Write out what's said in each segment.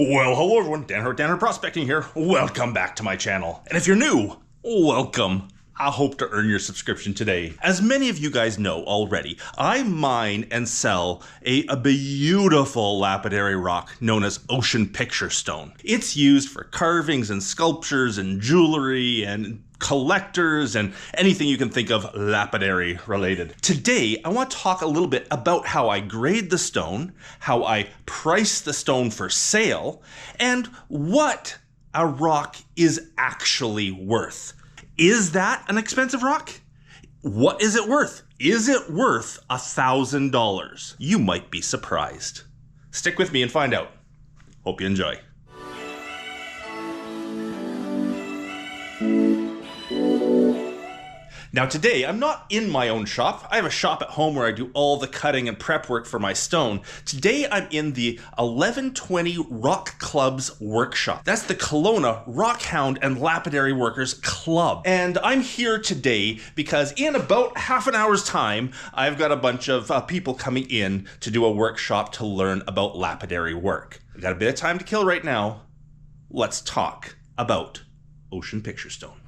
Well, hello everyone, Dan Hurd Prospecting here. Welcome back to my channel. And if you're new, welcome. I hope to earn your subscription today. As many of you guys know already, I mine and sell a beautiful lapidary rock known as ocean picture stone. It's used for carvings and sculptures and jewelry and collectors and anything you can think of lapidary related. Today, I want to talk a little bit about how I grade the stone, how I price the stone for sale, and what a rock is actually worth. Is that an expensive rock? What is it worth? Is it worth $1,000? You might be surprised. Stick with me and find out. Hope you enjoy. Now today, I'm not in my own shop. I have a shop at home where I do all the cutting and prep work for my stone. Today, I'm in the 1120 Rock Club's workshop. That's the Kelowna Rock Hound and Lapidary Workers Club. And I'm here today because in about half an hour's time, I've got a bunch of people coming in to do a workshop to learn about lapidary work. I've got a bit of time to kill right now. Let's talk about ocean picture stone.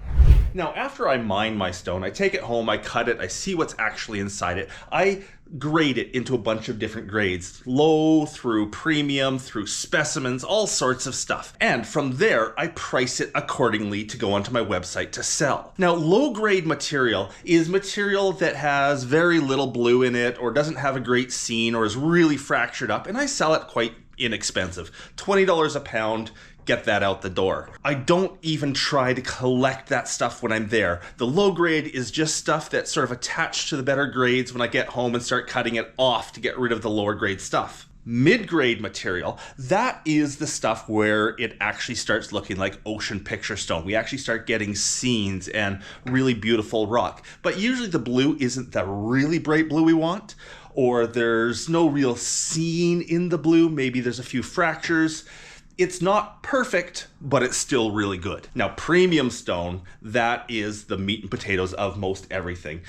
Now, after I mine my stone, I take it home, I cut it, I see what's actually inside it. I grade it into a bunch of different grades, low through premium, through specimens, all sorts of stuff. And from there, I price it accordingly to go onto my website to sell. Now, low grade material is material that has very little blue in it or doesn't have a great scene or is really fractured up, and I sell it quite inexpensive. $20 a pound. Get that out the door. I don't even try to collect that stuff when I'm there. The low grade is just stuff that's sort of attached to the better grades when I get home and start cutting it off to get rid of the lower grade stuff. Mid-grade material, that is the stuff where it actually starts looking like ocean picture stone. We actually start getting scenes and really beautiful rock. But usually the blue isn't the really bright blue we want, or there's no real scene in the blue. Maybe there's a few fractures. It's not perfect, but it's still really good. Now, premium stone, that is the meat and potatoes of most everything.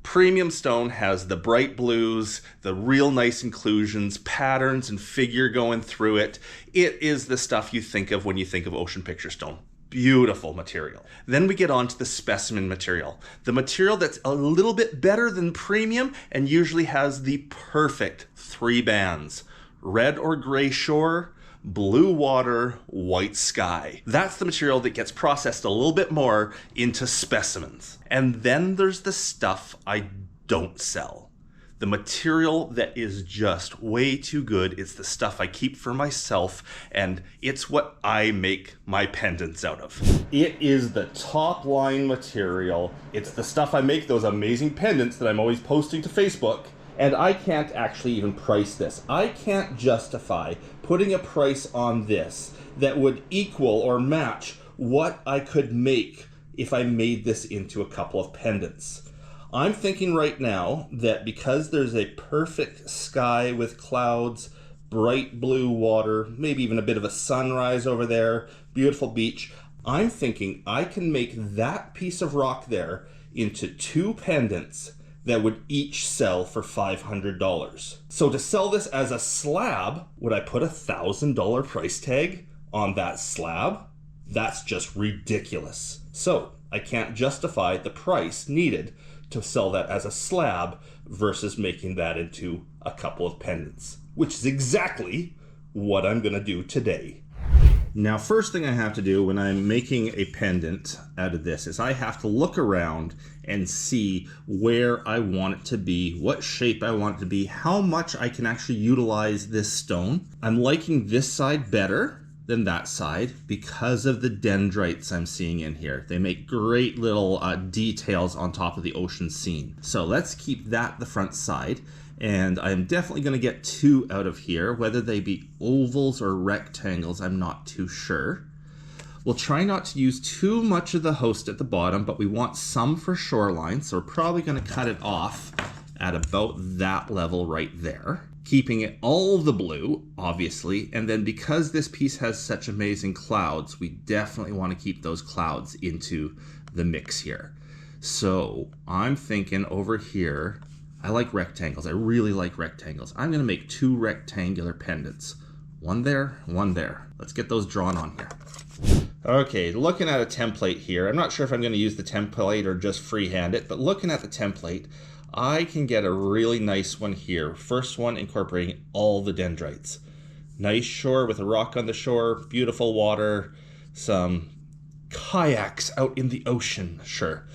Premium stone has the bright blues, the real nice inclusions, patterns and figure going through it. It is the stuff you think of when you think of ocean picture stone. Beautiful material. Then we get on to the specimen material. The material that's a little bit better than premium and usually has the perfect 3 bands. Red or gray shore, blue water, white sky. That's the material that gets processed a little bit more into specimens. And then there's the stuff I don't sell. The material that is just way too good. It's the stuff I keep for myself, and it's what I make my pendants out of. It is the top line material. It's the stuff I make those amazing pendants that I'm always posting to Facebook. And I can't actually even price this. I can't justify putting a price on this that would equal or match what I could make if I made this into a couple of pendants. I'm thinking right now that because there's a perfect sky with clouds, bright blue water, maybe even a bit of a sunrise over there, beautiful beach, I'm thinking I can make that piece of rock there into 2 pendants that would each sell for $500. So to sell this as a slab, would I put $1,000 price tag on that slab? That's just ridiculous. So I can't justify the price needed to sell that as a slab versus making that into a couple of pendants, which is exactly what I'm gonna do today. Now, first thing I have to do when I'm making a pendant out of this is I have to look around and see where I want it to be, what shape I want it to be, how much I can actually utilize this stone. I'm liking this side better than that side because of the dendrites I'm seeing in here. They make great little details on top of the ocean scene. So let's keep that the front side. And I'm definitely going to get 2 out of here. Whether they be ovals or rectangles, I'm not too sure. We'll try not to use too much of the host at the bottom, but we want some for shoreline, so we're probably going to cut it off at about that level right there. Keeping it all the blue, obviously, and then because this piece has such amazing clouds, we definitely want to keep those clouds into the mix here. So I'm thinking over here, I like rectangles. I really like rectangles. I'm going to make 2 rectangular pendants. One there, one there. Let's get those drawn on here. Okay, looking at a template here. I'm not sure if I'm going to use the template or just freehand it, but looking at the template, I can get a really nice one here. First one incorporating all the dendrites. Nice shore with a rock on the shore, beautiful water, some kayaks out in the ocean, sure.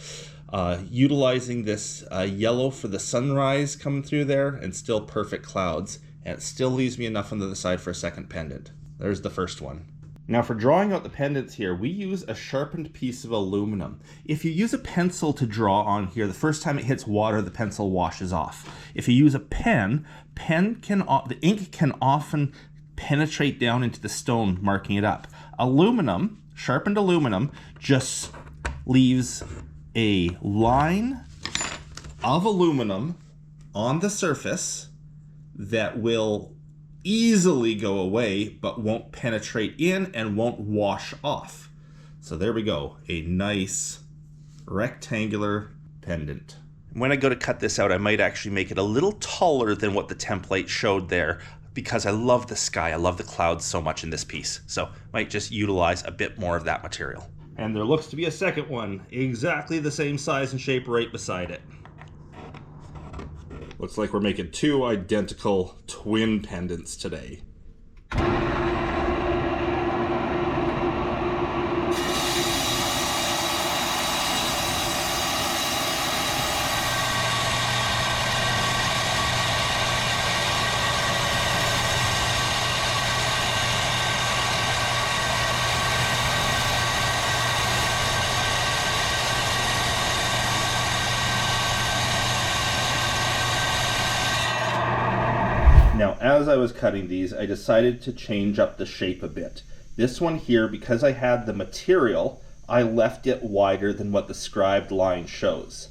Utilizing this yellow for the sunrise coming through there, and still perfect clouds. And it still leaves me enough on the other side for a second pendant. There's the first one. Now for drawing out the pendants here, we use a sharpened piece of aluminum. If you use a pencil to draw on here, the first time it hits water, the pencil washes off. If you use a pen, the ink can often penetrate down into the stone, marking it up. Aluminum, sharpened aluminum, just leaves a line of aluminum on the surface that will easily go away, but won't penetrate in and won't wash off. So there we go, a nice rectangular pendant. When I go to cut this out, I might actually make it a little taller than what the template showed there, because I love the sky, I love the clouds so much in this piece. So might just utilize a bit more of that material. And there looks to be a second one, exactly the same size and shape right beside it. Looks like we're making two identical twin pendants today. Now, as I was cutting these, I decided to change up the shape a bit. This one here, because I had the material, I left it wider than what the scribed line shows.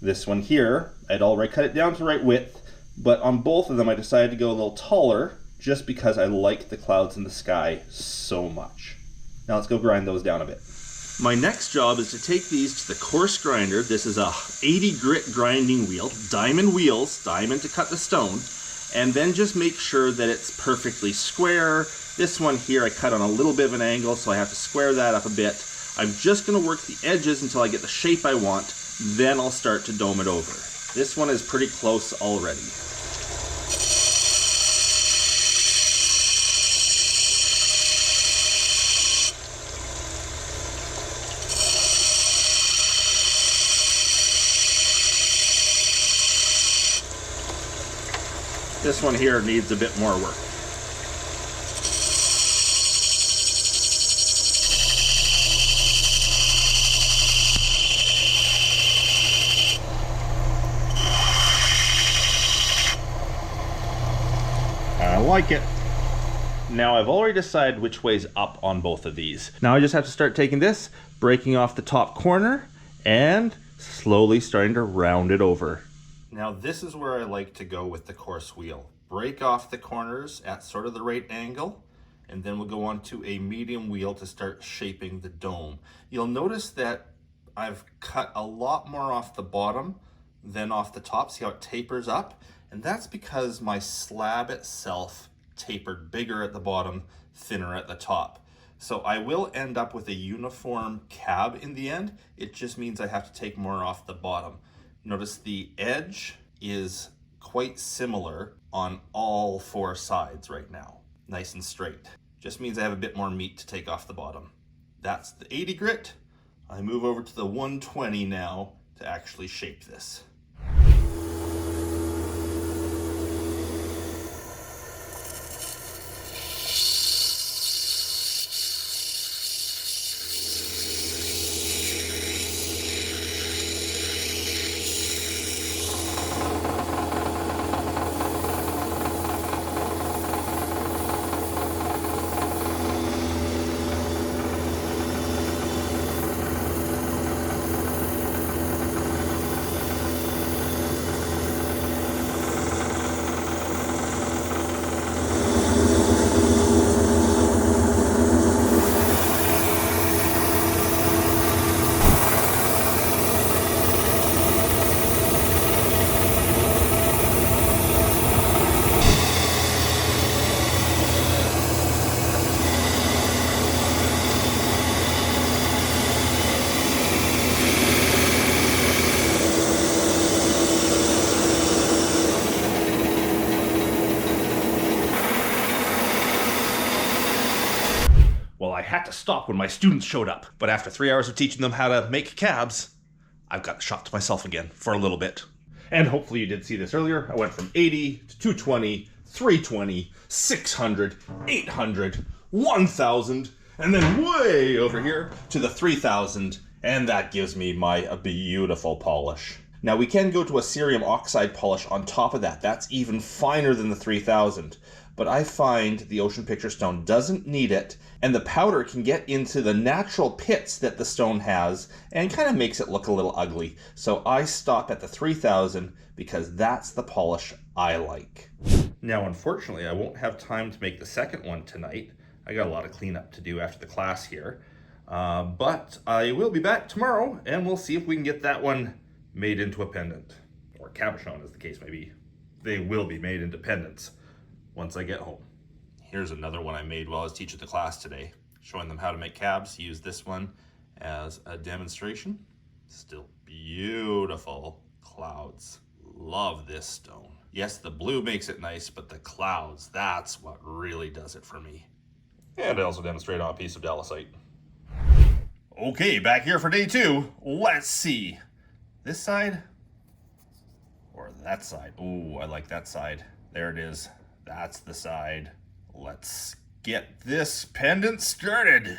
This one here, I'd already cut it down to the right width, but on both of them I decided to go a little taller just because I like the clouds in the sky so much. Now let's go grind those down a bit. My next job is to take these to the coarse grinder. This is a 80 grit grinding wheel, diamond wheels, diamond to cut the stone. And then just make sure that it's perfectly square. This one here I cut on a little bit of an angle, so I have to square that up a bit. I'm just going to work the edges until I get the shape I want, then I'll start to dome it over. This one is pretty close already. This one here needs a bit more work. I like it. Now I've already decided which way's up on both of these. Now I just have to start taking this, breaking off the top corner, and slowly starting to round it over. Now this is where I like to go with the coarse wheel. Break off the corners at sort of the right angle, and then we'll go on to a medium wheel to start shaping the dome. You'll notice that I've cut a lot more off the bottom than off the top. See how it tapers up? And that's because my slab itself tapered bigger at the bottom, thinner at the top. So I will end up with a uniform cab in the end. It just means I have to take more off the bottom. Notice the edge is quite similar on all four sides right now. Nice and straight. Just means I have a bit more meat to take off the bottom. That's the 80 grit. I move over to the 120 now to actually shape this. I had to stop when my students showed up. But after 3 hours of teaching them how to make cabs, I've got the shop to myself again for a little bit. And hopefully you did see this earlier. I went from 80 to 220, 320, 600, 800, 1,000, and then way over here to the 3,000, and that gives me my beautiful polish. Now we can go to a cerium oxide polish on top of that. That's even finer than the 3,000. But I find the Ocean Picture stone doesn't need it, and the powder can get into the natural pits that the stone has and kind of makes it look a little ugly. So I stop at the 3,000 because that's the polish I like. Now, unfortunately, I won't have time to make the second one tonight. I got a lot of cleanup to do after the class here. But I will be back tomorrow, and we'll see if we can get that one made into a pendant. Or cabochon, as the case may be. They will be made into pendants once I get home. Here's another one I made while I was teaching the class today, showing them how to make cabs. Use this one as a demonstration. Still beautiful clouds. Love this stone. Yes, the blue makes it nice, but the clouds, that's what really does it for me. And I also demonstrate on a piece of dalasite. Okay, back here for day 2. Let's see. This side or that side? Ooh, I like that side. There it is. That's the side. Let's get this pendant started.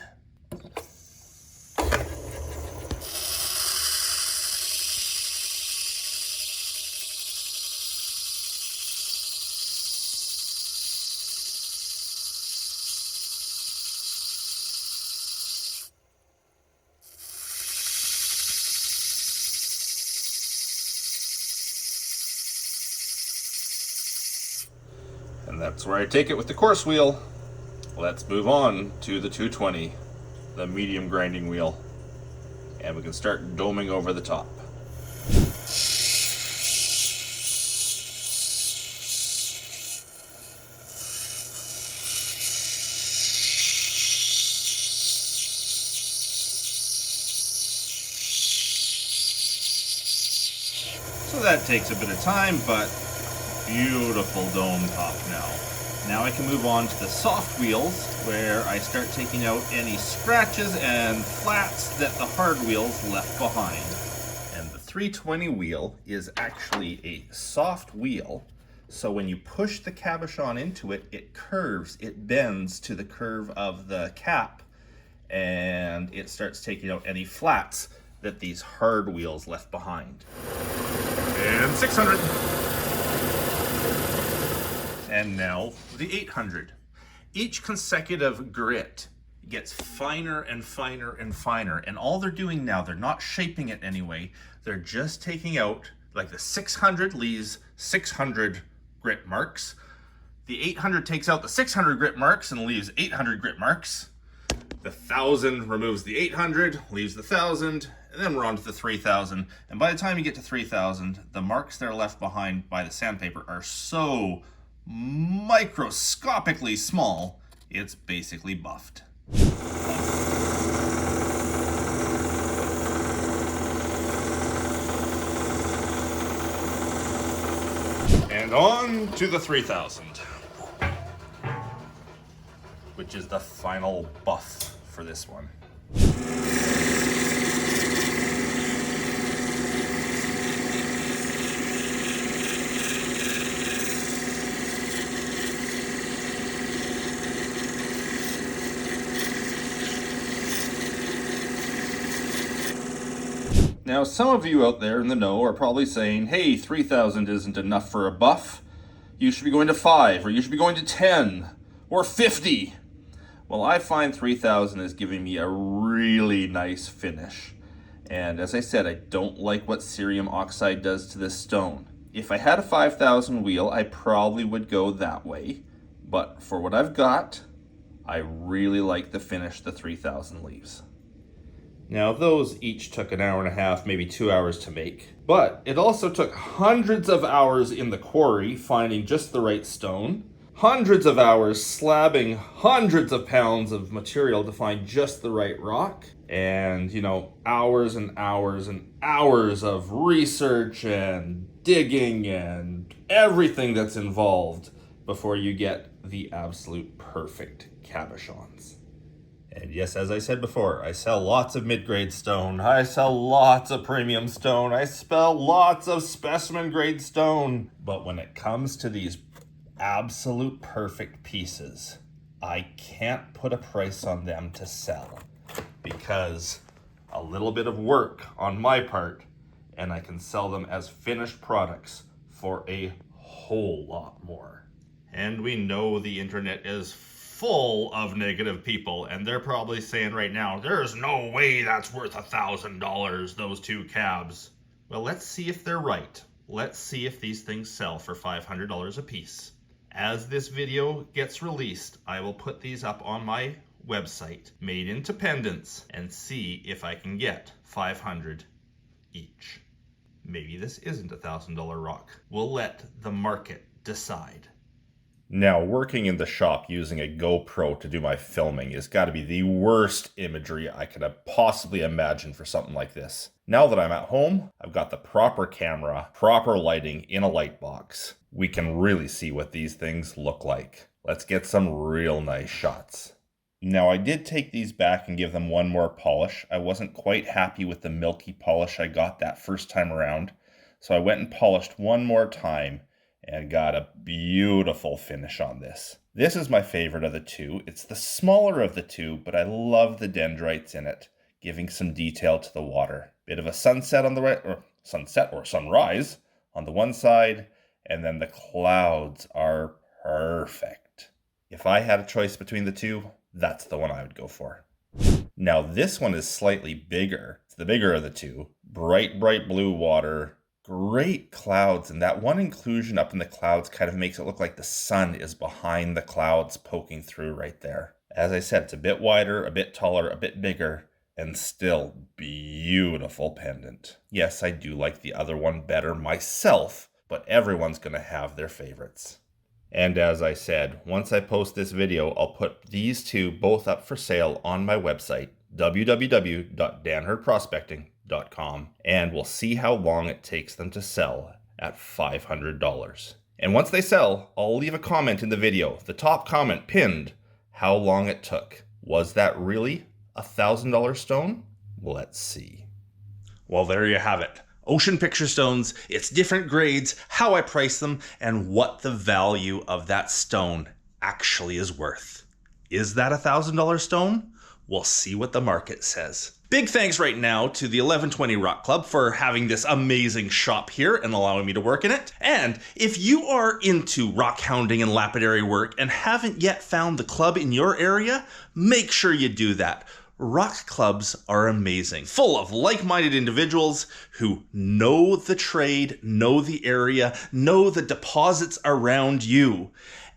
And that's where I take it with the coarse wheel. Let's move on to the 220, the medium grinding wheel. And we can start doming over the top. So that takes a bit of time, but beautiful dome top now. Now I can move on to the soft wheels, where I start taking out any scratches and flats that the hard wheels left behind. And the 320 wheel is actually a soft wheel, so when you push the cabochon into it, it curves, it bends to the curve of the cap, and it starts taking out any flats that these hard wheels left behind. And 600. And now the 800. Each consecutive grit gets finer and finer and finer. And all they're doing now, they're not shaping it anyway. They're just taking out, like the 600 leaves 600 grit marks. The 800 takes out the 600 grit marks and leaves 800 grit marks. The 1,000 removes the 800, leaves the 1,000, and then we're on to the 3,000. And by the time you get to 3,000, the marks that are left behind by the sandpaper are so microscopically small, it's basically buffed. And on to the 3,000, which is the final buff for this one. Now, some of you out there in the know are probably saying, hey, 3,000 isn't enough for a buff. You should be going to 5, or you should be going to 10, or 50. Well, I find 3,000 is giving me a really nice finish. And as I said, I don't like what cerium oxide does to this stone. If I had a 5,000 wheel, I probably would go that way. But for what I've got, I really like the finish the 3,000 leaves. Now, those each took an hour and a half, maybe 2 hours to make. But it also took hundreds of hours in the quarry finding just the right stone. Hundreds of hours slabbing hundreds of pounds of material to find just the right rock. And, hours and hours and hours of research and digging and everything that's involved before you get the absolute perfect cabochons. And yes, as I said before, I sell lots of mid-grade stone. I sell lots of premium stone. I sell lots of specimen grade stone. But when it comes to these absolute perfect pieces, I can't put a price on them to sell, because a little bit of work on my part and I can sell them as finished products for a whole lot more. And we know the internet is full of negative people, and they're probably saying right now, there's no way that's worth $1,000, those two cabs. Well, let's see if they're right. Let's see if these things sell for $500 a piece. As this video gets released, I will put these up on my website, made into pendants, and see if I can get $500 each. Maybe this isn't $1,000 rock. We'll let the market decide. Now, working in the shop using a GoPro to do my filming has got to be the worst imagery I could have possibly imagined for something like this. Now that I'm at home, I've got the proper camera, proper lighting in a light box. We can really see what these things look like. Let's get some real nice shots. Now, I did take these back and give them one more polish. I wasn't quite happy with the milky polish I got that first time around, so I went and polished one more time and got a beautiful finish on this. This is my favorite of the two. It's the smaller of the two, but I love the dendrites in it, giving some detail to the water. Bit of a sunset on the right, or sunset or sunrise on the one side, and then the clouds are perfect. If I had a choice between the two, that's the one I would go for. Now this one is slightly bigger. It's the bigger of the two. Bright blue water, great clouds, and that one inclusion up in the clouds kind of makes it look like the sun is behind the clouds poking through right there. As I said, it's a bit wider, a bit taller, a bit bigger, and still beautiful pendant. Yes, I do like the other one better myself, but everyone's gonna have their favorites. And as I said, once I post this video, I'll put these two both up for sale on my website, www.danhurdprospecting.com, and we'll see how long it takes them to sell at $500. And once they sell, I'll leave a comment in the video, the top comment pinned, how long it took. Was that really $1,000 stone? Let's see. Well, there you have it. Ocean picture stones, its different grades, how I price them, and what the value of that stone actually is worth. Is that $1,000 stone? We'll see what the market says. Big thanks right now to the 1120 Rock Club for having this amazing shop here and allowing me to work in it. And if you are into rock hounding and lapidary work and haven't yet found the club in your area, make sure you do that. Rock clubs are amazing, full of like-minded individuals who know the trade, know the area, know the deposits around you,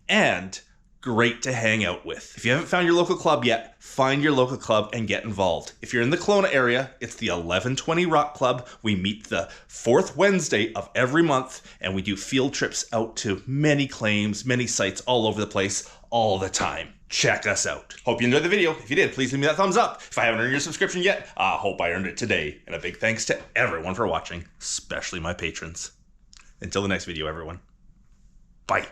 and great to hang out with. If you haven't found your local club yet, find your local club and get involved. If you're in the Kelowna area, it's the 1120 Rock Club. We meet the fourth Wednesday of every month, and we do field trips out to many claims, many sites all over the place, all the time. Check us out. Hope you enjoyed the video. If you did, please leave me that thumbs up. If I haven't earned your subscription yet, I hope I earned it today. And a big thanks to everyone for watching, especially my patrons. Until the next video, everyone. Bye.